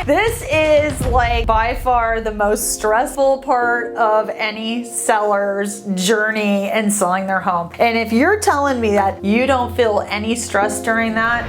This is like by far the most stressful part of any seller's journey in selling their home. And if you're telling me that you don't feel any stress during that,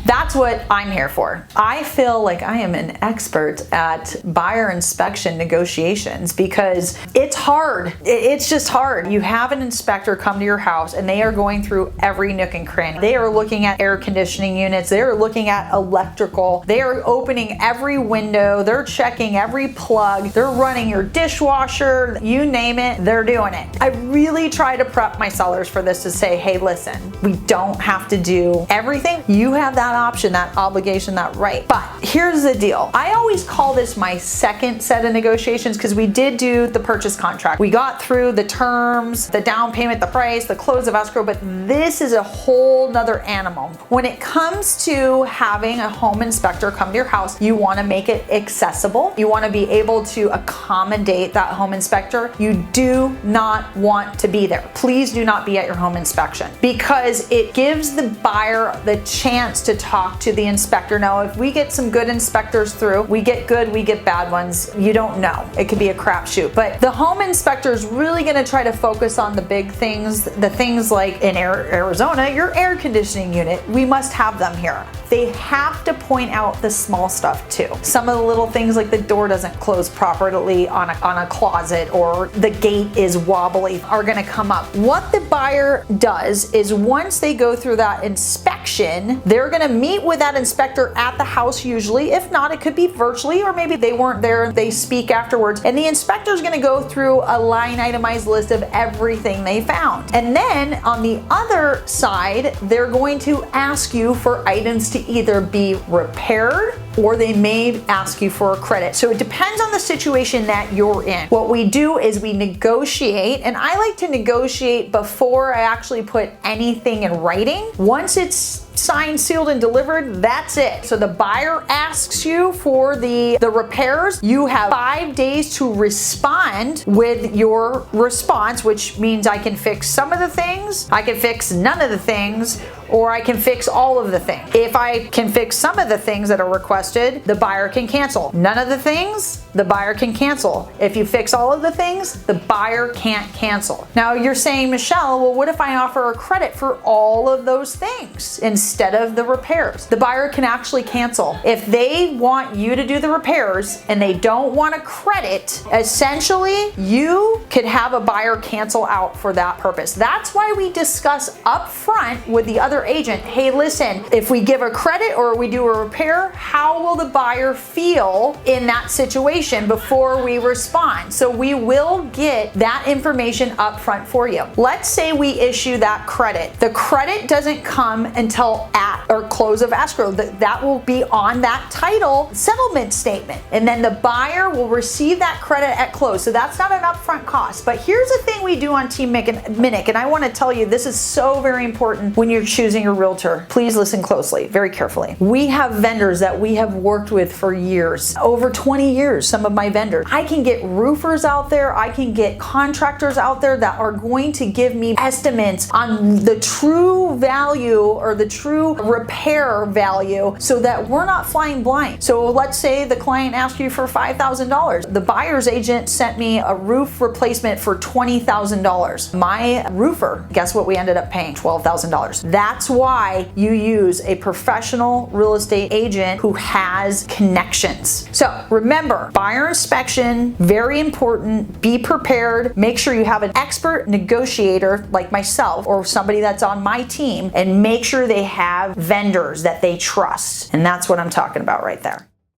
that's what I'm here for. I feel like I am an expert at buyer inspection negotiations because it's hard. It's just hard. You have an inspector come to your house and they are going through every nook and cranny. They are looking at air conditioning units. They are looking at electrical. They are opening every window. They're checking every plug. They're running your dishwasher. You name it, they're doing it. I really try to prep my sellers for this to say, hey, listen, we don't have to do everything. You have that option, that obligation, that right. But here's the deal. I always call this my second set of negotiations because we did do the purchase contract. We got through the terms, the down payment, the price, the close of escrow, but this is a whole nother animal. When it comes to having a home inspector come to your house, you want to make it accessible. You want to be able to accommodate that home inspector. You do not want to be there. Please do not be at your home inspection because it gives the buyer the chance to talk to the inspector. Now, if we get some good inspectors through, we get good, we get bad ones. You don't know. It could be a crapshoot. But the home inspector is really going to try to focus on the big things, the things like in Arizona, your air conditioning unit. We must have them here. They have to point out the small stuff too. Some of the little things like the door doesn't close properly on a closet or the gate is wobbly are going to come up. What the buyer does is once they go through that inspection, they're going to meet with that inspector at the house usually. If not, it could be virtually or maybe they weren't there. They speak afterwards and the inspector is going to go through a line itemized list of everything they found. And then on the other side, they're going to ask you for items to either be repaired or they may ask you for a credit. So it depends on the situation that you're in. What we do is we negotiate, and I like to negotiate before I actually put anything in writing. Once it's signed, sealed, and delivered, that's it. So the buyer asks you for the repairs. You have 5 days to respond with your response, which means I can fix some of the things, I can fix none of the things, or I can fix all of the things. If I can fix some of the things that are requested, the buyer can cancel. None of the things, the buyer can cancel. If you fix all of the things, the buyer can't cancel. Now you're saying, Michelle, well, what if I offer a credit for all of those things instead of the repairs? The buyer can actually cancel. If they want you to do the repairs and they don't want a credit, essentially you could have a buyer cancel out for that purpose. That's why we discuss up front with the other agent, hey, listen, if we give a credit or we do a repair, how will the buyer feel in that situation before we respond? So we will get that information up front for you. Let's say we issue that credit. The credit doesn't come until at or close of escrow. That will be on that title settlement statement. And then the buyer will receive that credit at close. So that's not an upfront cost. But here's the thing we do on Team Minnick, and I want to tell you, this is so very important when you're choosing your realtor. Please listen closely, very carefully. We have vendors that we have worked with for years, over 20 years, some of my vendors. I can get roofers out there, I can get contractors out there that are going to give me estimates on the true value or the true repair value so that we're not flying blind. So let's say the client asked you for $5,000. The buyer's agent sent me a roof replacement for $20,000. My roofer, guess what we ended up paying? $12,000. That's why you use a professional real estate agent who has connections. So remember, buyer inspection, very important. Be prepared. Make sure you have an expert negotiator like myself or somebody that's on my team, and make sure they have vendors that they trust. And that's what I'm talking about right there.